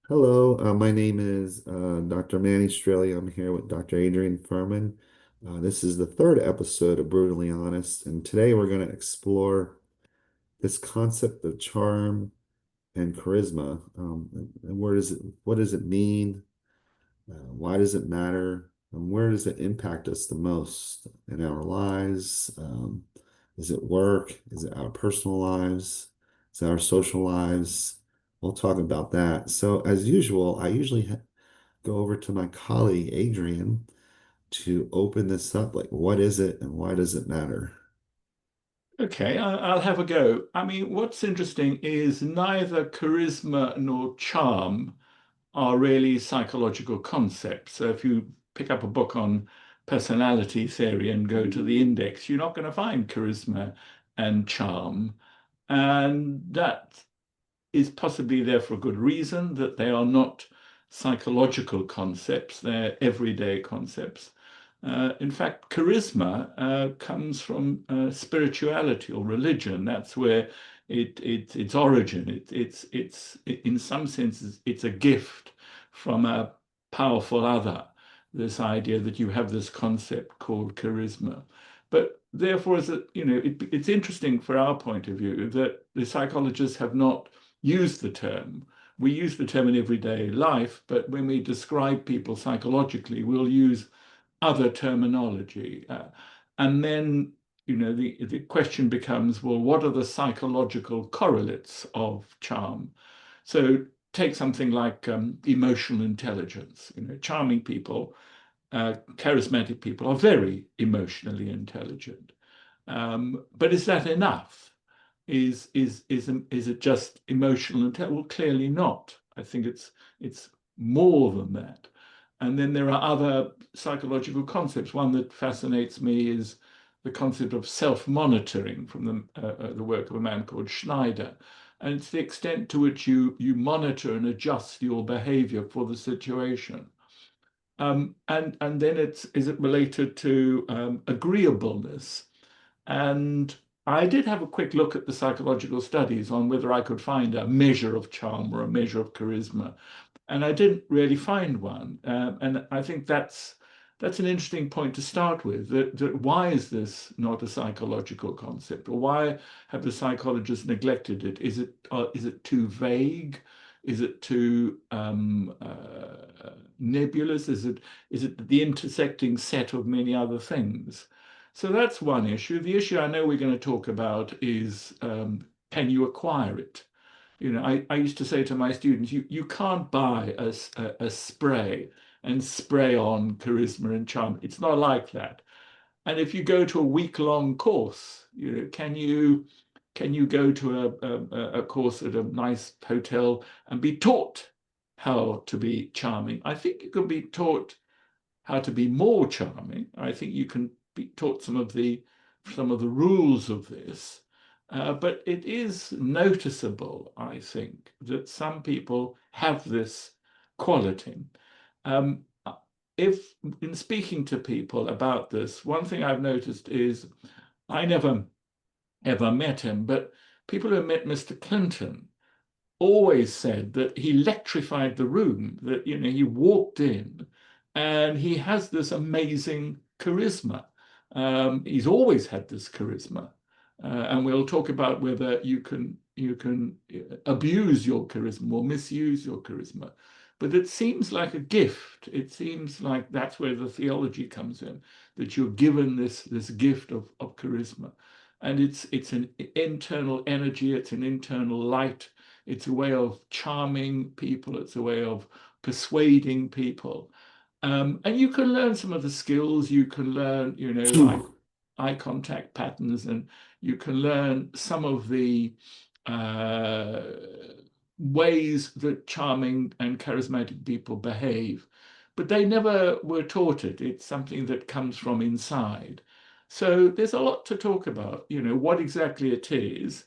Hello, my name is Dr. Manny Straehle. I'm here with Dr. Adrian Furnham. This is the third episode of Brutally Honest, and today we're going to explore this concept of charm and charisma. And what does it mean? Why does it matter? And where does it impact us the most in our lives? Is it work? Is it our personal lives? Is it our social lives? We'll talk about that. So, as usual, I usually go over to my colleague Adrian to open this up. Like, what is it and why does it matter? Okay, I'll have a go. I mean, what's interesting is neither charisma nor charm are really psychological concepts. So if you pick up a book on personality theory and go to the index, you're not going to find charisma and charm. And that is possibly there for a good reason, that they are not psychological concepts, they're everyday concepts. In fact, charisma comes from spirituality or religion. That's where its origin. It's in some senses it's a gift from a powerful other. This idea that you have this concept called charisma, but therefore, it's interesting for our point of view that the psychologists have not used the term. We use the term in everyday life, but when we describe people psychologically, we'll use other terminology. And then, the question becomes, well, what are the psychological correlates of charm? So take something like emotional intelligence. Charming people, charismatic people are very emotionally intelligent. But is that enough? Is it just emotional intelligence? Well, clearly not. I think it's more than that. And then there are other psychological concepts. One that fascinates me is the concept of self-monitoring from the work of a man called Schneider. And it's the extent to which you monitor and adjust your behavior for the situation. And then is it related to agreeableness? And I did have a quick look at the psychological studies on whether I could find a measure of charm or a measure of charisma, and I didn't really find one. And I think that's an interesting point to start with. That why is this not a psychological concept, or why have the psychologists neglected it? Is it too vague? Is it too nebulous? Is it the intersecting set of many other things? So that's one issue. The issue I know we're going to talk about is can you acquire it? I used to say to my students, you can't buy a spray and spray on charisma and charm. It's not like that. And if you go to a week-long course, can you go to a course at a nice hotel and be taught how to be charming? I think you can be taught how to be more charming. I think you can be taught some of the rules of this. But it is noticeable, I think, that some people have this quality. Um, if in speaking to people about this, one thing I've noticed is I never ever met him, but people who met Mr. Clinton always said that he electrified the room, that he walked in and he has this amazing charisma. He's always had this charisma. And we'll talk about whether you can abuse your charisma or misuse your charisma. But it seems like a gift. It seems like that's where the theology comes in, that you're given this gift of charisma. And it's an internal energy, it's an internal light, it's a way of charming people, it's a way of persuading people. And you can learn some of the skills, you can learn, eye contact patterns, and you can learn some of the uh, ways that charming and charismatic people behave. But they never were taught it. It's something that comes from inside. So there's a lot to talk about, what exactly it is,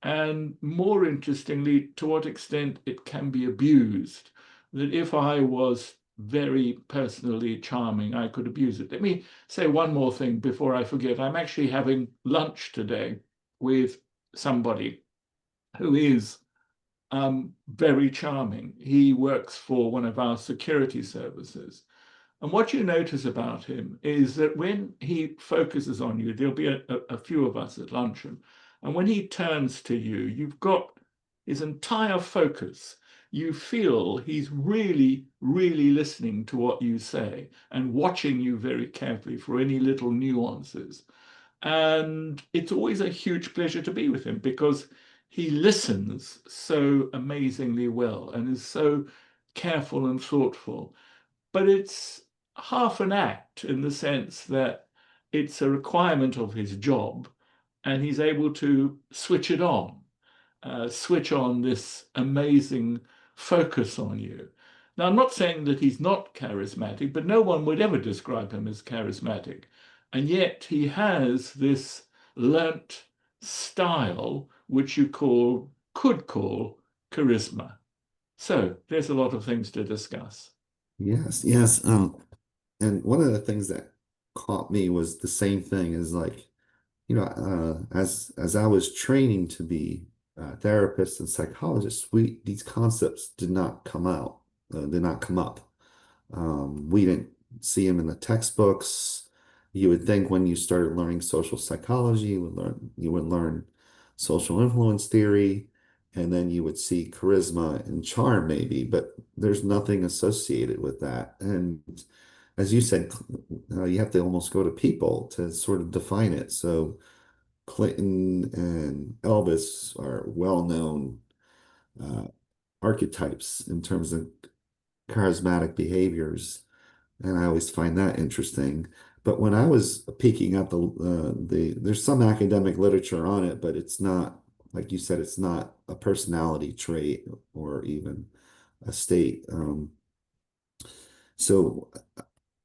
and more interestingly, to what extent it can be abused. That if I was very personally charming, I could abuse it. Let me say one more thing before I forget. I'm actually having lunch today with somebody who is very charming. He works for one of our security services. And what you notice about him is that when he focuses on you, there'll be a few of us at luncheon. And when he turns to you, you've got his entire focus. You feel he's really, really listening to what you say and watching you very carefully for any little nuances. And it's always a huge pleasure to be with him because he listens so amazingly well and is so careful and thoughtful. But it's half an act in the sense that it's a requirement of his job, and he's able to switch on this amazing focus on you. Now, I'm not saying that he's not charismatic, but no one would ever describe him as charismatic. And yet he has this learnt style, which could call charisma. So there's a lot of things to discuss. Yes, yes. And one of the things that caught me was the same thing as like, as I was training to be therapists and psychologists, these concepts did not come up. We didn't see them in the textbooks. You would think when you started learning social psychology, you would learn social influence theory, and then you would see charisma and charm maybe, but there's nothing associated with that. And as you said, you have to almost go to people to sort of define it. So Clinton and Elvis are well-known uh, archetypes in terms of charismatic behaviors, and I always find that interesting. But when I was peeking at there's some academic literature on it, but it's not, like you said, it's not a personality trait or even a state. So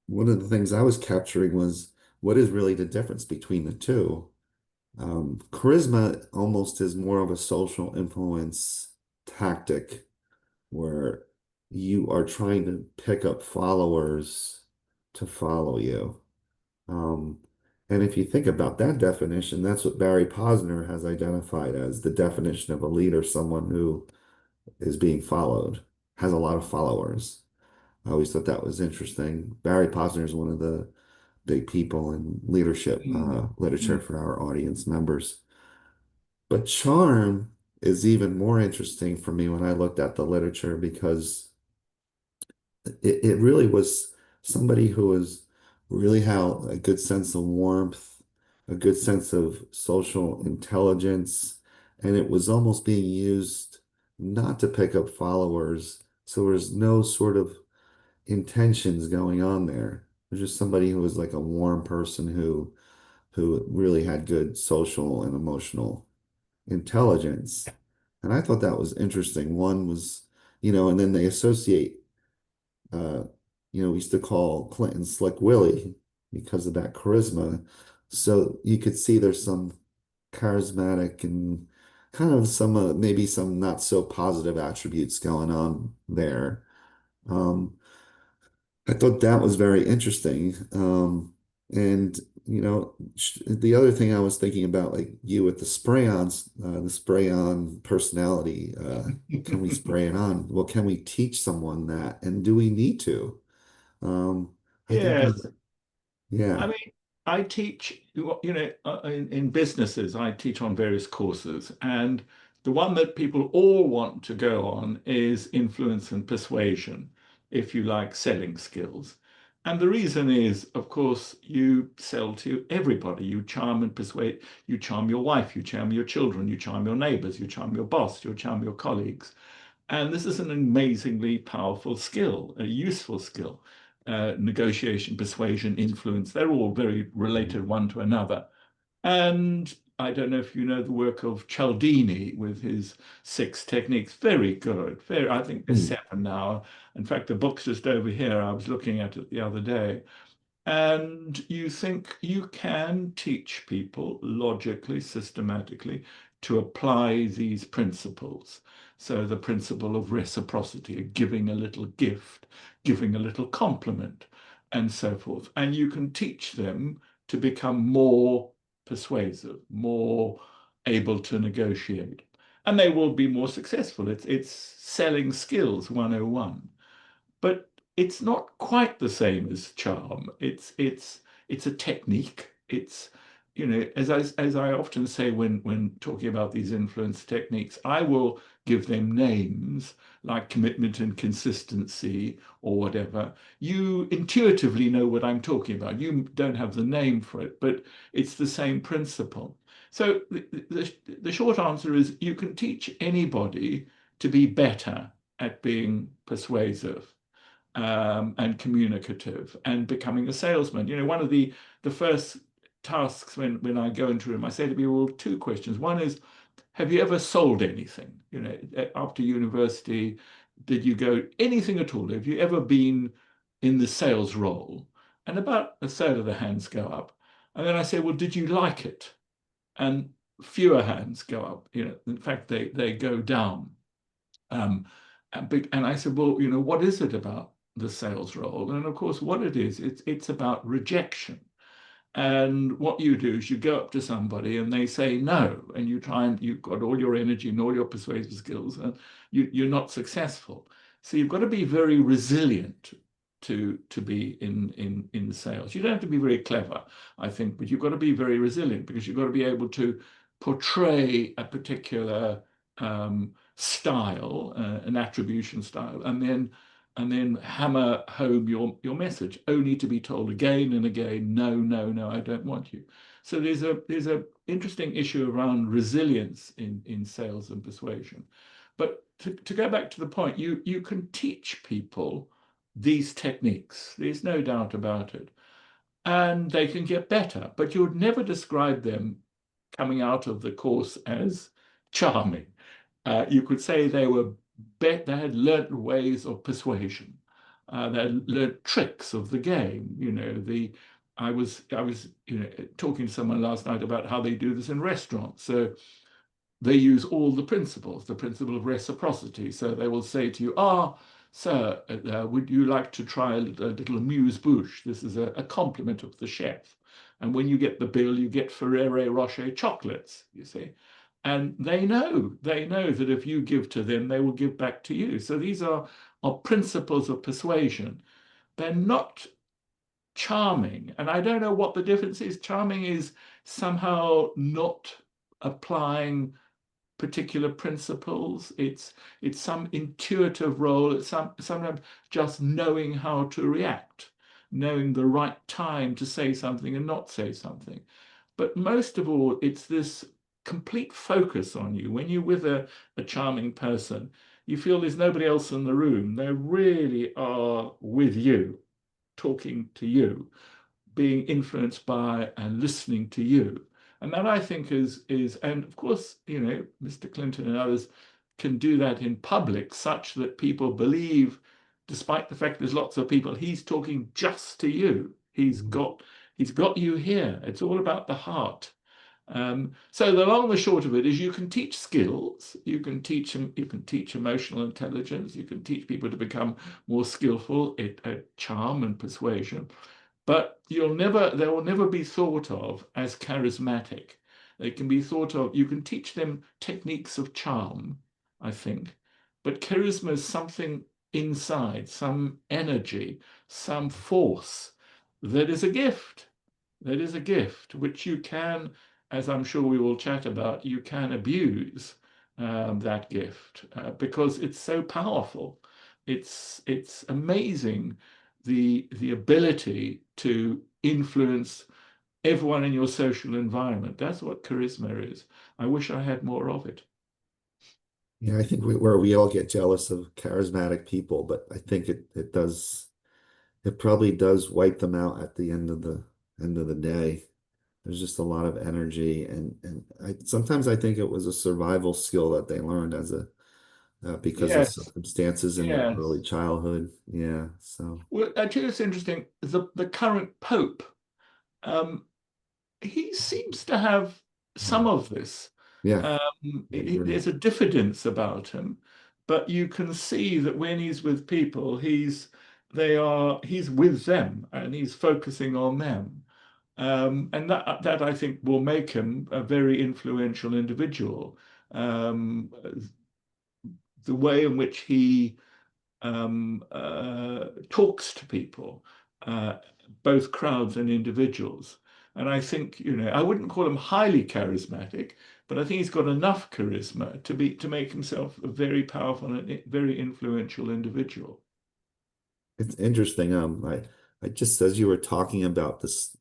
one of the things I was capturing was what is really the difference between the two? Charisma almost is more of a social influence tactic where you are trying to pick up followers to follow you. Um, and if you think about that definition, that's what Barry Posner has identified as the definition of a leader, someone who is being followed, has a lot of followers. I always thought that was interesting. Barry Posner is one of the big people in leadership Mm, literature mm. for our audience members. But charm is even more interesting for me when I looked at the literature because it really was somebody who was really had a good sense of warmth, a good sense of social intelligence, and it was almost being used not to pick up followers. So there was no sort of intentions going on there. It was just somebody who was like a warm person who really had good social and emotional intelligence. And I thought that was interesting. One was, and then they associate uh, we used to call Clinton Slick Willie because of that charisma. So you could see there's some charismatic and kind of some maybe some not so positive attributes going on there. Um, I thought that was very interesting. And the other thing I was thinking about, like you with the spray on personality, can we spray it on? Well, can we teach someone that? And do we need to? Um, I think Yes. that, I yeah. mean, I teach, in businesses, I teach on various courses, and the one that people all want to go on is influence and persuasion, if you like, selling skills. And the reason is, of course, you sell to everybody. You charm and persuade, you charm your wife, you charm your children, you charm your neighbors, you charm your boss, you charm your colleagues. And this is an amazingly powerful skill, a useful skill. Negotiation, persuasion, influence, they're all very related one to another. And I don't know if you know the work of Cialdini with his six techniques. Very good. Very, I think there's Hmm. seven now. In fact, the book's just over here. I was looking at it the other day. And you think you can teach people logically, systematically to apply these principles. So the principle of reciprocity, giving a little gift, giving a little compliment, and so forth. And you can teach them to become more persuasive, more able to negotiate. and they will be more successful. It's selling skills 101. But it's not quite the same as charm. It's a technique. It's, as I often say when talking about these influence techniques, I will give them names like commitment and consistency or whatever. You intuitively know what I'm talking about. You don't have the name for it, but it's the same principle. So the short answer is you can teach anybody to be better at being persuasive, and communicative and becoming a salesman. One of the first tasks when I go into a room, I say to people two questions. One is, have you ever sold anything? After university, did you go anything at all? Have you ever been in the sales role? And about a third of the hands go up. And then I say, well, did you like it? And fewer hands go up. In fact, they go down. Um, and I said, well, what is it about the sales role? And of course, what it is, it's about rejection. And what you do is you go up to somebody and they say no, and you try and you've got all your energy and all your persuasive skills, and you're not successful. So you've got to be very resilient to be in sales. You don't have to be very clever, I think, but you've got to be very resilient because you've got to be able to portray a particular style, an attribution style, and then hammer home your message, only to be told again and again, no, no, no, I don't want you. So there's a interesting issue around resilience in sales and persuasion. But to go back to the point, you can teach people these techniques. There's no doubt about it. And they can get better, but you would never describe them coming out of the course as charming. You could say they had learnt ways of persuasion. They had learnt tricks of the game. I was talking to someone last night about how they do this in restaurants. So they use all the principles, the principle of reciprocity. So they will say to you, sir, would you like to try a little amuse-bouche? This is a compliment of the chef. And when you get the bill, you get Ferrero Rocher chocolates, you see. And they know that if you give to them, they will give back to you. So these are principles of persuasion. They're not charming. And I don't know what the difference is. Charming is somehow not applying particular principles. It's some intuitive role. It's sometimes just knowing how to react, knowing the right time to say something and not say something. But most of all, it's this complete focus on you. When you're with a charming person, you feel there's nobody else in the room. They really are with you, talking to you, being influenced by and listening to you. And that I think and of course, Mr. Clinton and others can do that in public such that people believe, despite the fact there's lots of people, he's talking just to you. He's got you here. It's all about the heart. So the long and the short of it is you can teach skills, you can teach emotional intelligence, you can teach people to become more skillful at charm and persuasion, but they will never be thought of as charismatic. They can be thought of, you can teach them techniques of charm, I think, but charisma is something inside, some energy, some force that is a gift. That is a gift which you can, as I'm sure we will chat about, you can abuse that gift because it's so powerful. It's amazing the ability to influence everyone in your social environment. That's what charisma is. I wish I had more of it. Yeah, I think where we all get jealous of charismatic people, but I think it probably does wipe them out at the end of the day. There's just a lot of energy, and sometimes I think it was a survival skill that they learned because of Yes, circumstances in their yes. early childhood. Yeah, so Well, actually, it's interesting. The current Pope, um, he seems to have some of this. yeah, I agree. There's a diffidence about him, but you can see that when he's with people, he's with them and he's focusing on them. And that I think will make him a very influential individual. um, the way in which he talks to people, uh, both crowds and individuals. And I think, I wouldn't call him highly charismatic, but I think he's got enough charisma to make himself a very powerful and very influential individual. It's interesting. I just as you were talking about this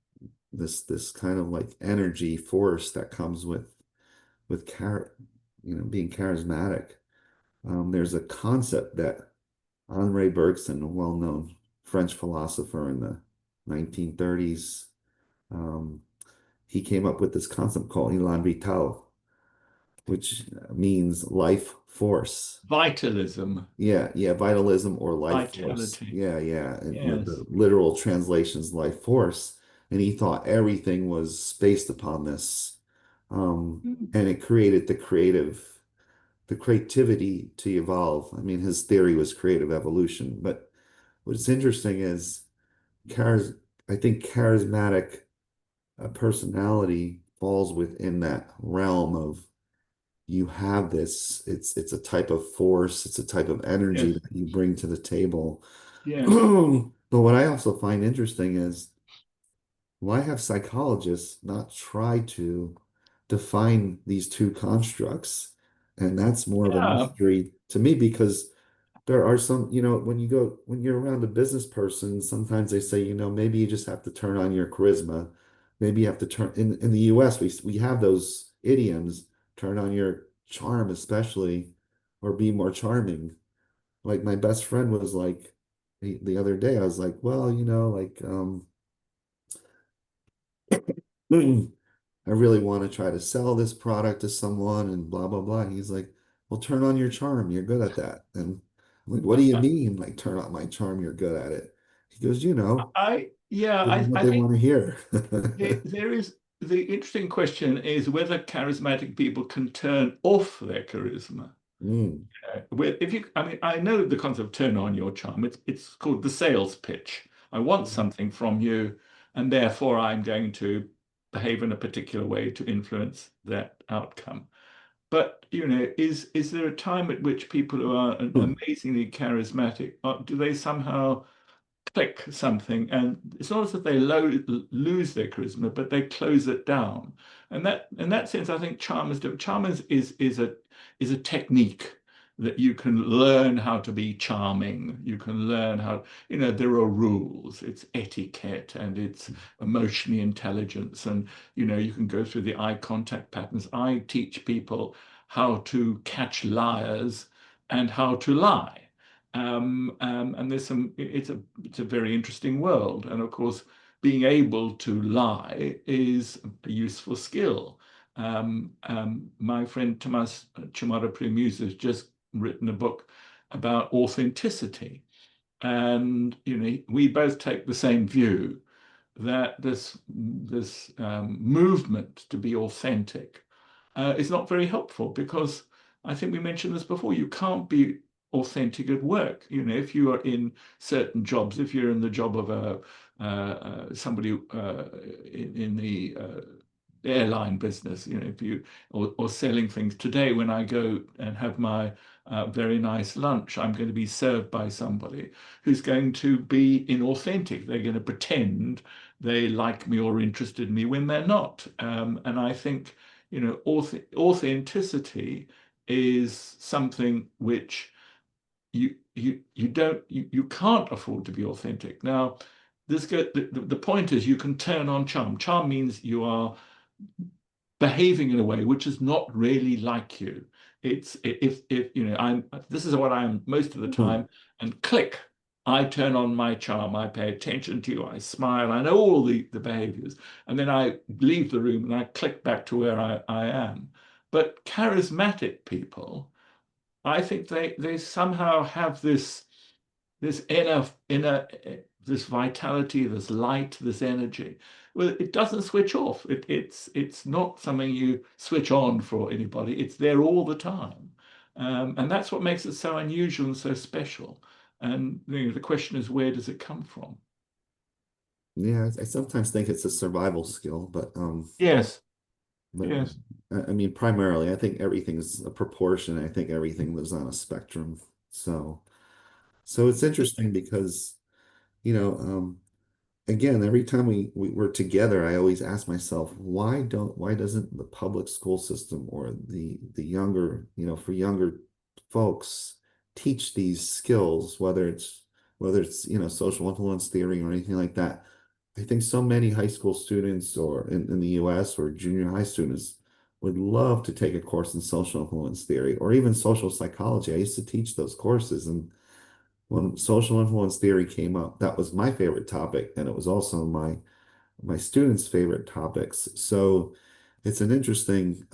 kind of like energy force that comes with being charismatic. There's a concept that Henri Bergson, a well-known French philosopher in the 1930s, um, he came up with this concept called élan vital, which means life force. Vitalism, Yeah, yeah, vitalism or life force. vitality. Yeah, yeah. And Yes. the literal translation's life force. And he thought everything was based upon this. Mm. And it created the creativity to evolve. I mean, his theory was creative evolution. But what's interesting is charis I think charismatic personality falls within that realm of you have this, it's a type of force, it's a type of energy Yes. that you bring to the table. Yes. But what I also find interesting is why have psychologists not tried to define these two constructs? And that's more of a Yeah. mystery to me because there are some, when you're around a business person, sometimes they say, maybe you just have to turn on your charisma. Maybe you have to turn in the US, we have those idioms, turn on your charm, especially, or be more charming. Like my best friend was like the other day, I was like, well, I really want to try to sell this product to someone and blah, blah, blah. And he's like, well, turn on your charm. You're good at that. And I'm like, what do you mean? Like, turn on my charm. You're good at it. He goes, Yeah, give them what I they think want to hear. there is the interesting question is whether charismatic people can turn off their charisma. Mm, If you, I mean, I know the concept of turn on your charm. It's called the sales pitch. I want something from you, and therefore I'm going to behave in a particular way to influence that outcome. But is there a time at which people who are mm, amazingly charismatic, do they somehow click something, and it's not as if they lose their charisma, but they close it down. And that, in that sense, I think charm is different. Charm is a technique that you can learn how to be charming. You can learn how, there are rules. It's etiquette and it's emotionally intelligence, and you can go through the eye contact patterns. I teach people how to catch liars and how to lie. And it's a very interesting world. And of course, being able to lie is a useful skill. My friend Tomas Chimara has just written a book about authenticity. And we both take the same view that this movement to be authentic is not very helpful because I think we mentioned this before. You can't be authentic at work. If you are in certain jobs, if you're in the job of somebody in the airline business, if you or selling things. Today, when I go and have my very nice lunch, I'm going to be served by somebody who's going to be inauthentic. They're going to pretend they like me or interested in me when they're not. And I think authenticity is something which you can't afford to be authentic. Now, the point is you can turn on charm. Charm means you are behaving in a way which is not really like you. It's if I'm this is what I am most of the mm. time, and click, I turn on my charm, I pay attention to you, I smile, I know all the behaviors, and then I leave the room and I click back to where I am. But charismatic people, I think they somehow have this inner this vitality, this light, this energy. Well, it doesn't switch off. It's not something you switch on for anybody. It's there all the time, and that's what makes it so unusual and so special. And the question is, where does it come from? Yeah, I sometimes think it's a survival skill, but Yes, But Yes. I mean, primarily, I think everything's a proportion. I think everything lives on a spectrum. So, so it's interesting because, you know, again, every time we're together, I always ask myself, why doesn't the public school system or the younger, for younger folks teach these skills, whether it's, social influence theory or anything like that. I think so many high school students or in the US or junior high students would love to take a course in social influence theory or even social psychology. I used to teach those courses, and when social influence theory came up, that was my favorite topic, and it was also my students' favorite topics. So it's an interesting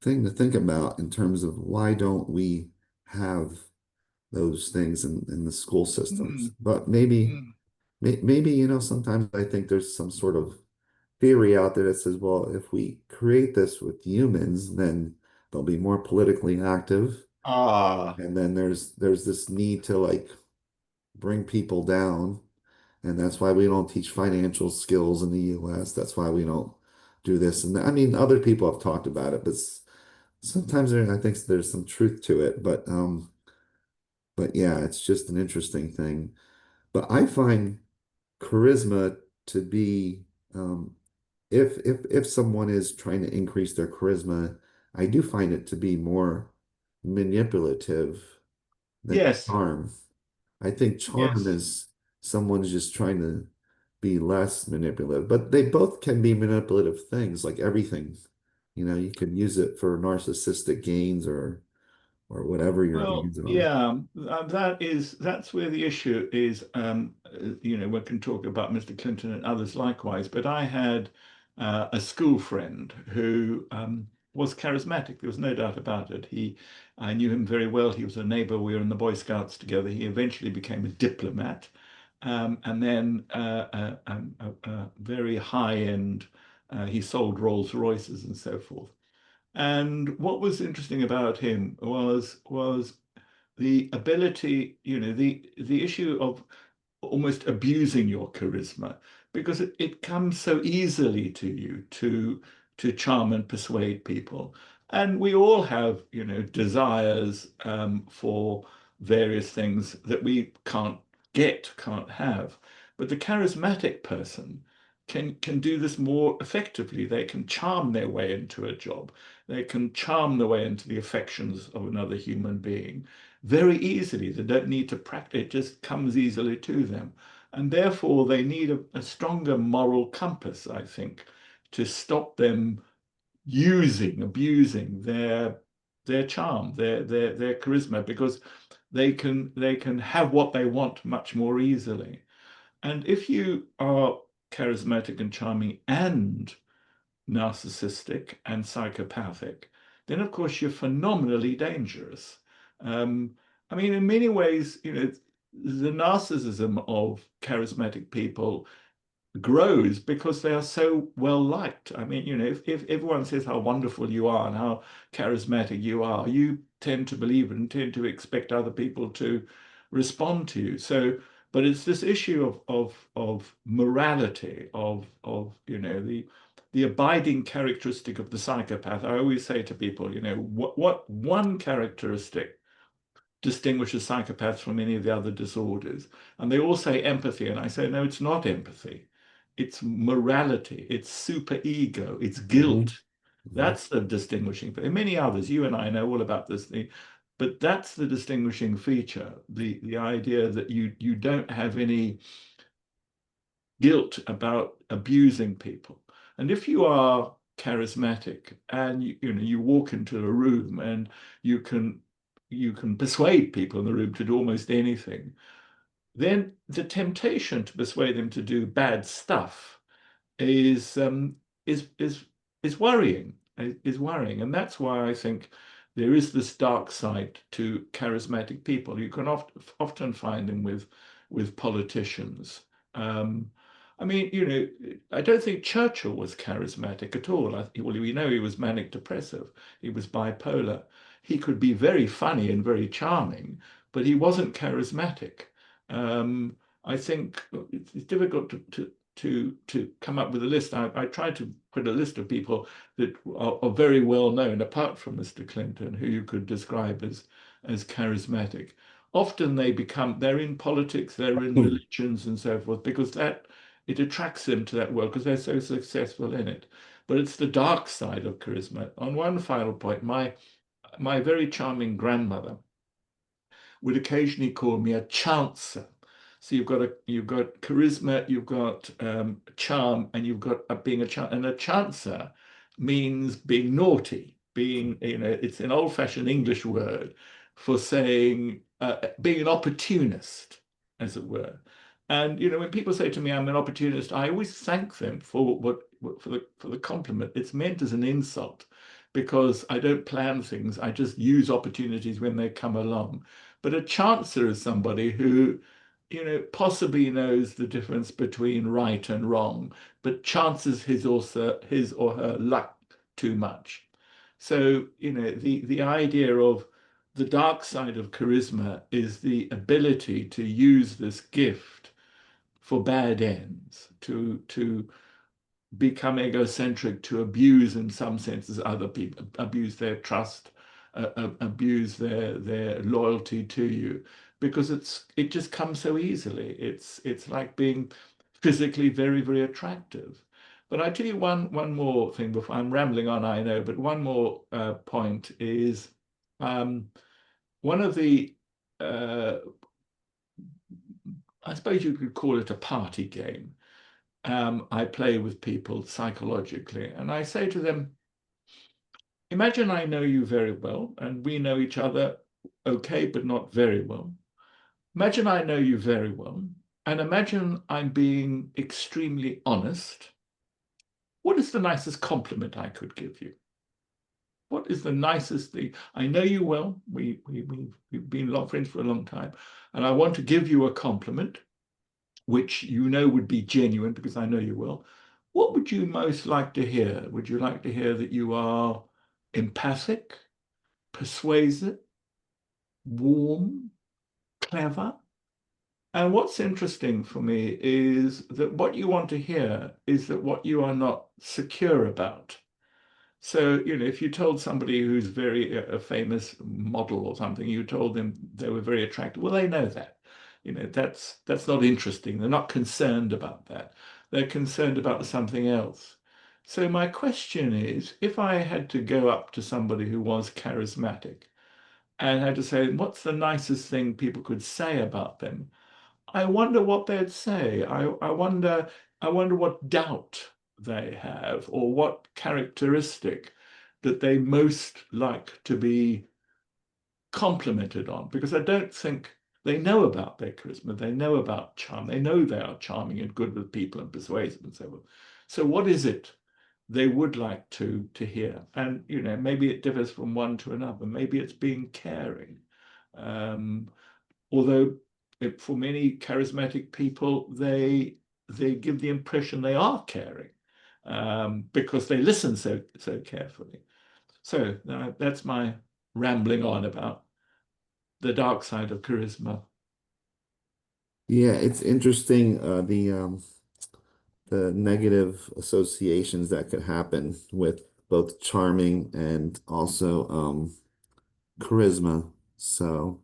thing to think about in terms of why don't we have those things in the school systems. Mm, But maybe mm. maybe sometimes I think there's some sort of theory out there that says, well, if we create this with humans, then they'll be more politically active. Ah, And then there's this need to like bring people down. And that's why we don't teach financial skills in the US. That's why we don't do this. And I mean, other people have talked about it, but sometimes I think there's some truth to it. But yeah, it's just an interesting thing. But I find charisma to be, if someone is trying to increase their charisma, I do find it to be more manipulative than yes, charm. I think charm yes. is someone's just trying to be less manipulative, but they both can be manipulative things, like everything. You can use it for narcissistic gains or whatever your Well, gains are. yeah, that's where the issue is. We can talk about Mr. Clinton and others likewise, but I had a school friend who was charismatic. There was no doubt about it. I knew him very well. He was a neighbor. We were in the Boy Scouts together. He eventually became a diplomat, and then very high end. He sold Rolls Royces and so forth. And what was interesting about him was the ability, the issue of almost abusing your charisma because it comes so easily to you to charm and persuade people. And we all have, desires for various things that we can't have. But the charismatic person can do this more effectively. They can charm their way into a job. They can charm their way into the affections of another human being very easily. They don't need to practice, it just comes easily to them. And therefore, they need a stronger moral compass, I think, to stop them abusing their charm, their charisma, because they can have what they want much more easily. And if you are charismatic and charming and narcissistic and psychopathic, then of course you're phenomenally dangerous. Um, I mean, in many ways, the narcissism of charismatic people grows because they are so well liked. I mean, if everyone says how wonderful you are and how charismatic you are, you tend to believe it and tend to expect other people to respond to you. So, but it's this issue of morality, of the abiding characteristic of the psychopath. I always say to people, what one characteristic distinguishes psychopaths from any of the other disorders. And they all say empathy. And I say, no, it's not empathy. It's morality. It's superego. It's Hmm. guilt. That's the distinguishing. But many others, you and I know all about this thing, but that's the distinguishing feature. The idea that you don't have any guilt about abusing people. And if you are charismatic and you walk into a room and you can you can persuade people in the room to do almost anything, then the temptation to persuade them to do bad stuff is is worrying, is worrying, and that's why I think there is this dark side to charismatic people. You can often find them with politicians. Um, I mean, I don't think Churchill was charismatic at all. Well, we know he was manic depressive. He was bipolar. He could be very funny and very charming, but he wasn't charismatic. I think it's difficult to come up with a list. I tried to put a list of people that are very well known, apart from Mr. Clinton, who you could describe as charismatic. Often they're in politics, they're in Hmm. religions and so forth, because that it attracts them to that world because they're so successful in it. But it's the dark side of charisma. On one final point, my very charming grandmother would occasionally call me a chancer. So you've got charisma, you've got charm, and you've got being a and a chancer means being naughty, being it's an old-fashioned English word for saying being an opportunist, as it were. And when people say to me I'm an opportunist, I always thank them for for the compliment. It's meant as an insult because I don't plan things. I just use opportunities when they come along. But a chancer is somebody who, possibly knows the difference between right and wrong, but chances his or her luck too much. So, the idea of the dark side of charisma is the ability to use this gift for bad ends, to become egocentric, to abuse in some senses other people, abuse their trust, abuse their loyalty to you, because it just comes so easily. It's like being physically very, very attractive. But I tell you one more thing before I'm rambling on, I know, but one more point is um, one of the I suppose you could call it a party game. I play with people psychologically, and I say to them, imagine I know you very well, and we know each other okay, but not very well. Imagine I know you very well, and imagine I'm being extremely honest. What is the nicest compliment I could give you? What is the nicest thing? I know you well. We've been long friends for a long time, and I want to give you a compliment, which would be genuine because I know you will. What would you most like to hear? Would you like to hear that you are empathic, persuasive, warm, clever? And what's interesting for me is that what you want to hear is that what you are not secure about. So, if you told somebody who's very a famous model or something, you told them they were very attractive, well, they know that. That's not interesting. They're not concerned about that. They're concerned about something else. So my question is, if I had to go up to somebody who was charismatic and had to say, what's the nicest thing people could say about them? I wonder what they'd say. I wonder what doubt they have or what characteristic that they most like to be complimented on, because I don't think they know about their charisma. They know about charm. They know they are charming and good with people and persuasive and so on. So what is it they would like to hear? And maybe it differs from one to another. Maybe it's being caring. Um, Although for many charismatic people, they give the impression they are caring because they listen so carefully. So that's my rambling on about the dark side of charisma. Yeah, it's interesting the negative associations that could happen with both charming and also charisma. So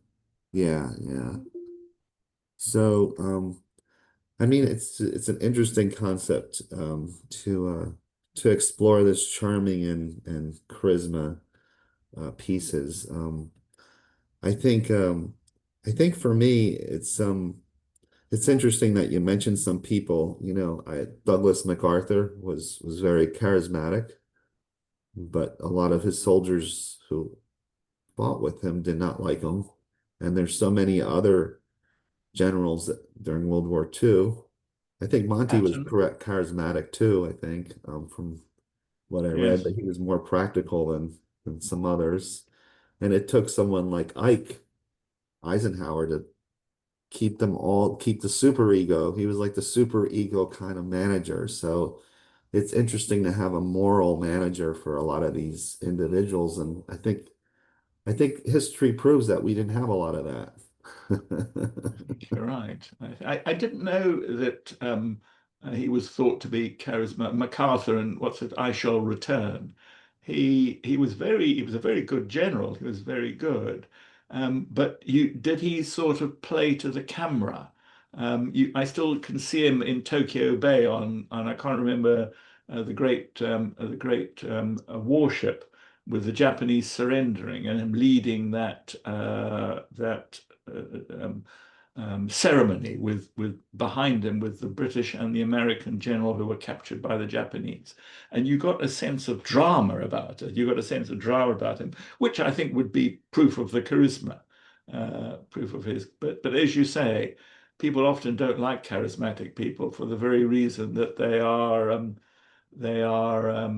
yeah, yeah. So I mean it's an interesting concept to explore this charming and charisma pieces. I think I think for me it's interesting that you mentioned some people, Douglas MacArthur was very charismatic, but a lot of his soldiers who fought with him did not like him. And there's so many other generals that during World War II. I think Monty was Patton, correct charismatic too, I think, from what I read, yes, but he was more practical than some others. And it took someone like Eisenhower to keep the super ego. He was like the super ego kind of manager. So it's interesting to have a moral manager for a lot of these individuals. And I think history proves that we didn't have a lot of that. I think you're right. I didn't know that He was thought to be charismatic. MacArthur and what's it? I Shall Return. He was a very good general. He was very good. But did he sort of play to the camera? I still can see him in Tokyo Bay on I can't remember the great warship with the Japanese surrendering and him leading ceremony with behind him with the British and the American general who were captured by the Japanese. And you got a sense of drama about it. You got a sense of drama about him, which I think would be proof of the charisma, proof of his. But as you say, people often don't like charismatic people for the very reason that they are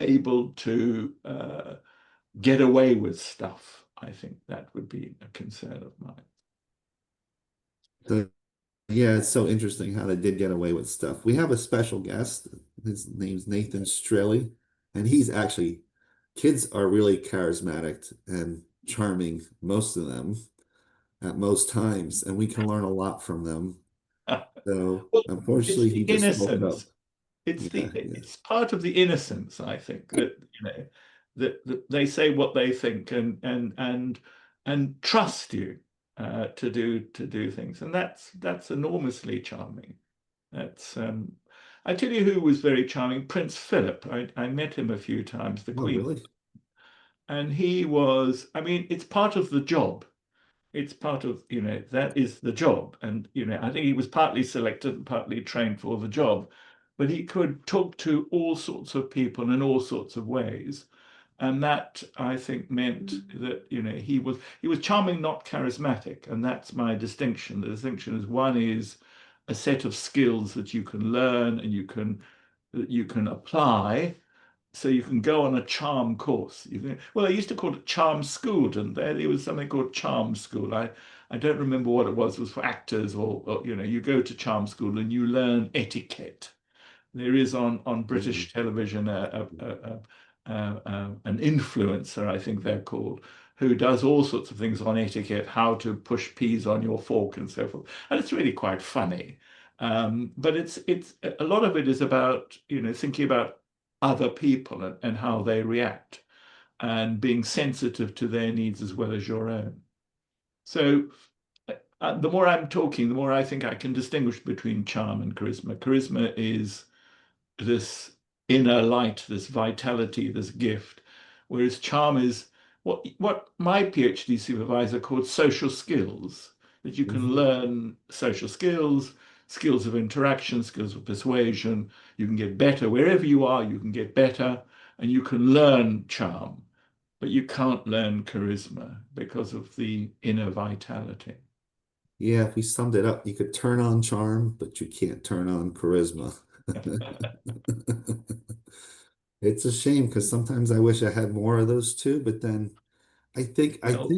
able to get away with stuff. I think that would be a concern of mine. So, yeah, it's so interesting how they did get away with stuff. We have a special guest. His name's Nathan Straley, and he's actually, kids are really charismatic and charming, most of them, at most times, and we can learn a lot from them. So, Well, it's unfortunately, the he just woke up. innocence. Yeah, yeah. It's part of the innocence, I think, that that they say what they think and trust you to do things, and that's enormously charming. That's I tell you who was very charming, Prince Philip. I met him a few times, the Oh, Queen, really? and he was. I mean, it's part of the job. It's part of, that is the job. And, I think he was partly selected and partly trained for the job, but he could talk to all sorts of people in all sorts of ways. And that I think meant that, he was charming, not charismatic. And that's my distinction. The distinction is one is a set of skills that you can learn and that you can apply, so you can go on a charm course. Well, they used to call it charm school, didn't they? There was something called charm school. I don't remember what it was. It was for actors, or you go to charm school and you learn etiquette. There is on Mhm. British television an influencer, I think they're called, who does all sorts of things on etiquette, how to push peas on your fork and so forth. And it's really quite funny. But it's a lot of it is about, thinking about other people and how they react and being sensitive to their needs as well as your own. So the more I'm talking, the more I think I can distinguish between charm and charisma. Charisma is this inner light, this vitality, this gift, whereas charm is what my PhD supervisor called social skills, that you can Mhm. learn social skills, skills of interaction, skills of persuasion. You can get better wherever you are, you can get better, and you can learn charm, but you can't learn charisma because of the inner vitality. Yeah, if we summed it up, you could turn on charm, but you can't turn on charisma. It's a shame because sometimes I wish I had more of those too, but then Well,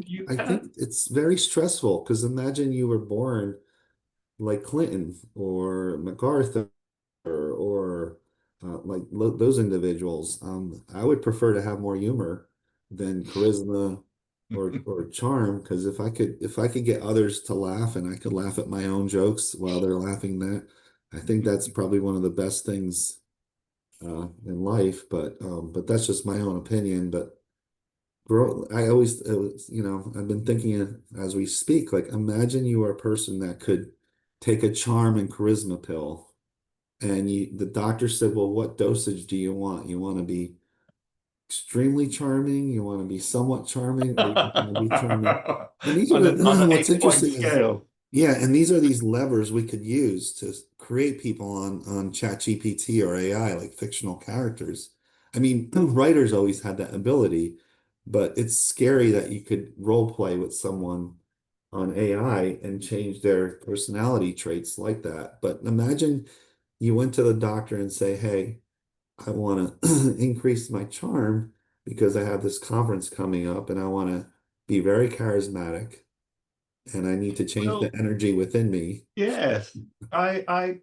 you I think can. it's very stressful because imagine you were born like Clinton or MacArthur or like those individuals. I would prefer to have more humor than charisma or charm because if I could get others to laugh and I could laugh at my own jokes while they're laughing, that I think that's probably one of the best things in life. But that's just my own opinion. But I always, I've been thinking as we speak, like imagine you were a person that could take a charm and charisma pill, and the doctor said, "Well, what dosage do you want? You want to be extremely charming? You want to be somewhat charming, or you want to be charming?" And these are On an what's 8-point interesting is, scale. yeah, and these are these levers we could use to create people on ChatGPT or AI, like fictional characters. I mean, writers always had that ability, but it's scary that you could role play with someone on AI and change their personality traits like that. But imagine you went to the doctor and say, "Hey, I want to increase my charm because I have this conference coming up and I want to be very charismatic and I need to change the Well, energy within me." yes. I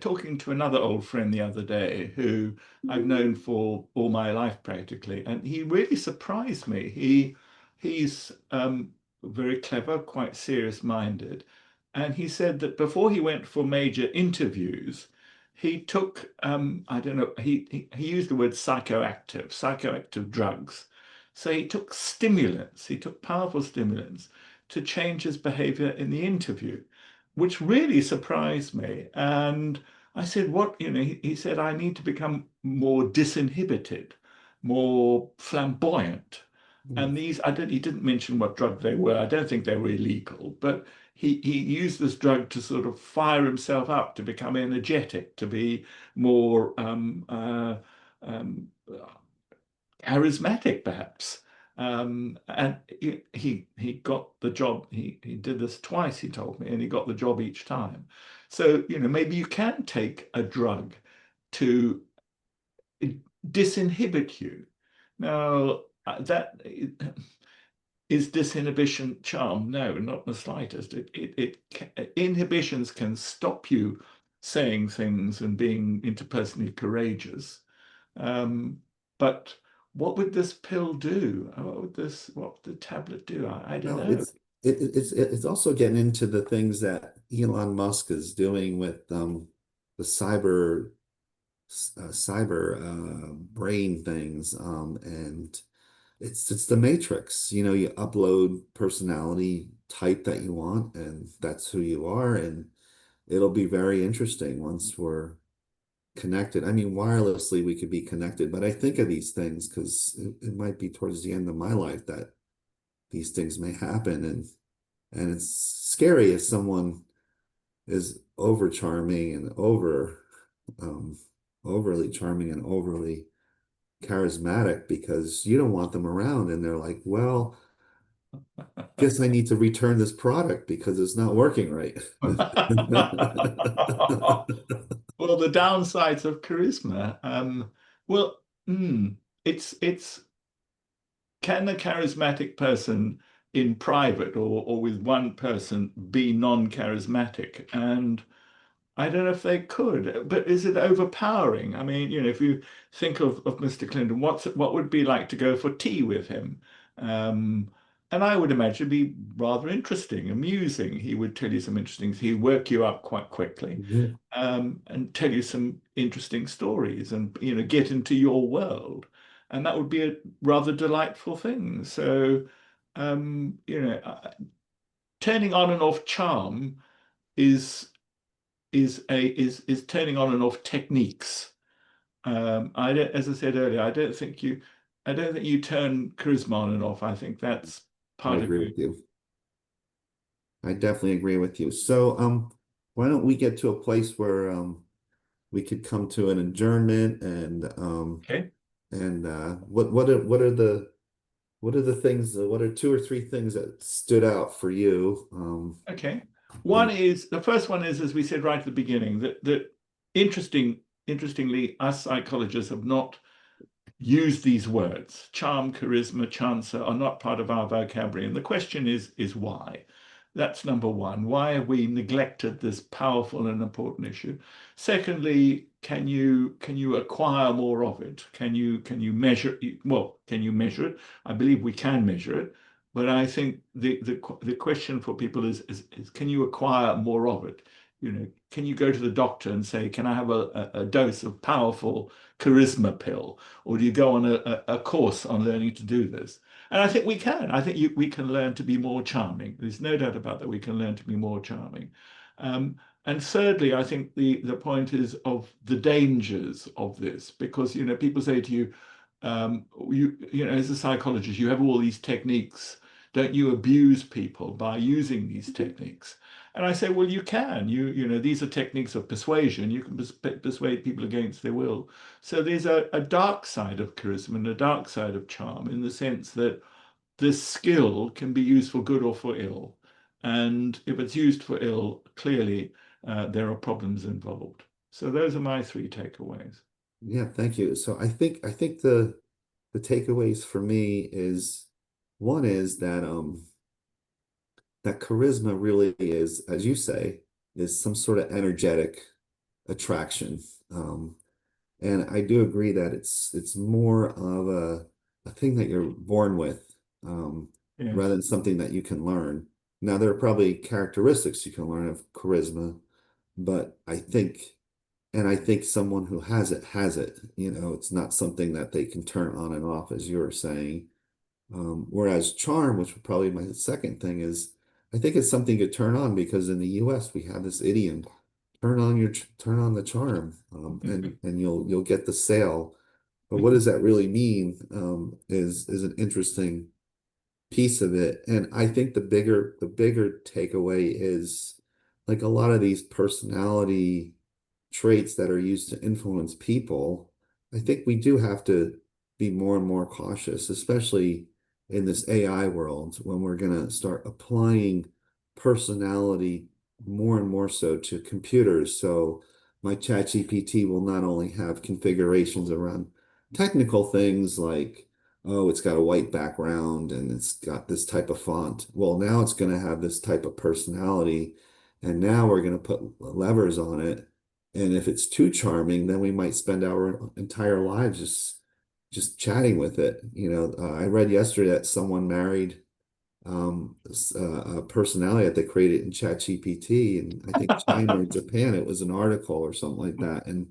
talking to another old friend the other day who I've known for all my life practically, and he really surprised me. He's very clever, quite serious-minded, And he said that before he went for major interviews, he took, I don't know, he used the word psychoactive drugs. So he took stimulants, he took powerful stimulants to change his behavior in the interview, which really surprised me. And I said, what, he said, I need to become more disinhibited, more flamboyant. Mm. And he didn't mention what drug they were. I don't think they were illegal, but he used this drug to sort of fire himself up, to become energetic, to be more um, charismatic, perhaps. And he got the job. He did this twice, he told me, and he got the job each time. So, maybe you can take a drug to disinhibit you. Now, that is disinhibition charm? No, not the slightest. Inhibitions can stop you saying things and being interpersonally courageous. Um, but what would this pill do? What would the tablet do? I don't Well, know. it's also getting into the things that Elon Musk is doing with the cyber brain things, and it's the matrix. You upload personality type that you want, and that's who you are, and it'll be very interesting once we're connected. I mean, wirelessly we could be connected, but I think of these things because it might be towards the end of my life that these things may happen, and it's scary if someone is over charming and um overly charming and overly charismatic because you don't want them around, and they're like, well, guess I need to return this product because it's not working right. Well, the downsides of charisma. Well, it's can a charismatic person in private or with one person be non-charismatic? And I don't know if they could, but is it overpowering? I mean, if you think of Mr. Clinton, what would it be like to go for tea with him? Um, and I would imagine it'd be rather interesting, amusing. He would tell you some interesting, he'd work you up quite quickly, Mhm. and tell you some interesting stories and, get into your world. And that would be a rather delightful thing. So, turning on and off charm is is turning on and off techniques. I don't, as I said earlier, I don't think you turn charisma on and off. I think that's I part of agree you. with you. I definitely agree with you. So, why don't we get to a place where we could come to an adjournment Okay. and what are the things what are two or three things that stood out for you Okay. in The first one is, as we said right at the beginning, that interestingly, us psychologists have not use these words. Charm, charisma, chancer are not part of our vocabulary. And the question is why? That's number one. Why have we neglected this powerful and important issue? Secondly, can you acquire more of it? Can you measure it? Well, can you measure it? I believe we can measure it, but I think the question for people is can you acquire more of it? Can you go to the doctor and say, can I have a dose of powerful charisma pill? Or do you go on a course on learning to do this? And I think we can. I think we can learn to be more charming. There's no doubt about that. We can learn to be more charming. Um, and thirdly, I think the point is of the dangers of this, because people say to you, as a psychologist, you have all these techniques. Don't you abuse people by using these techniques? And I say, well, you can. These are techniques of persuasion. You can persuade people against their will. So there's a dark side of charisma and a dark side of charm in the sense that this skill can be used for good or for ill. And if it's used for ill, clearly there are problems involved. So those are my three takeaways. yeah, thank you. So I think the takeaways for me is one is that charisma really is, as you say, is some sort of energetic attraction. um And I do agree that it's more of a thing that you're born with, rather Yes. than something that you can learn. Now, there are probably characteristics you can learn of charisma, but I think someone who has it. You know, it's not something that they can turn on and off, as you were saying. Whereas charm, which would probably be my second thing, is I think it's something to turn on because in the U.S. we have this idiom, turn on the charm, and you'll get the sale. But what does that really mean? Is an interesting piece of it. And I think the bigger takeaway is like a lot of these personality traits that are used to influence people. I think we do have to be more and more cautious, especially in this AI world when we're going to start applying personality more and more so to computers. So my ChatGPT will not only have configurations around technical things like, oh, it's got a white background and it's got this type of font. Well, now it's going to have this type of personality. And now we're going to put levers on it. And if it's too charming, then we might spend our entire lives just chatting with it. You know, I read yesterday that someone married a personality that they created in ChatGPT, and I think China or Japan, it was an article or something like that. And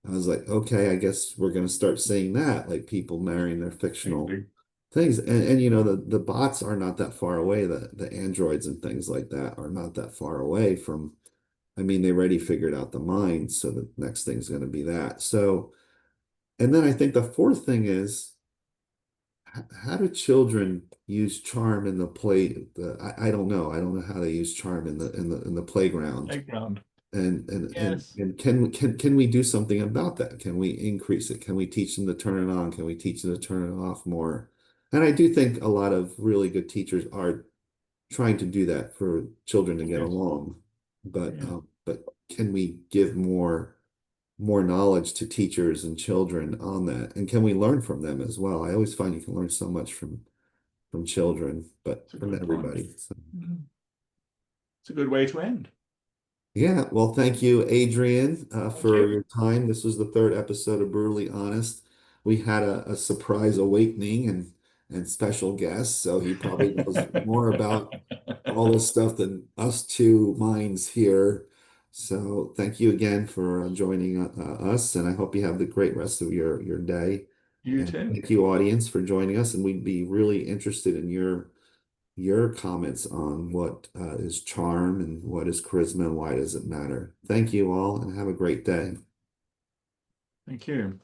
I was like, okay, I guess we're going to start seeing that, like people marrying their fictional Maybe. things. And you know, the bots are not that far away. The androids and things like that are not that far away from, I mean, they already figured out the mind, so the next thing's going to be that. So, and then I think the fourth thing is how do children use charm in the play? I don't know. I don't know how they use charm in the playground. Playground. And Yes. can we do something about that? Can we increase it? Can we teach them to turn it on? Can we teach them to turn it off more? And I do think a lot of really good teachers are trying to do that for children to get Yes. along. Yeah. But can we give more knowledge to teachers and children on that? And can we learn from them as well? I always find you can learn so much from children, but It's a from good point. everybody. So. Mhm. It's a good way to end. Yeah, well, thank you, Adrian, Thank for you. your time. This was the third episode of Brutally Honest. We had a surprise awakening and special guest, so he probably knows more about all this stuff than us two minds here. So thank you again for joining us, and I hope you have the great rest of your day. You And too. thank you, audience, for joining us. And we'd be really interested in your comments on what is charm and what is charisma and why does it matter. Thank you all and have a great day. Thank you.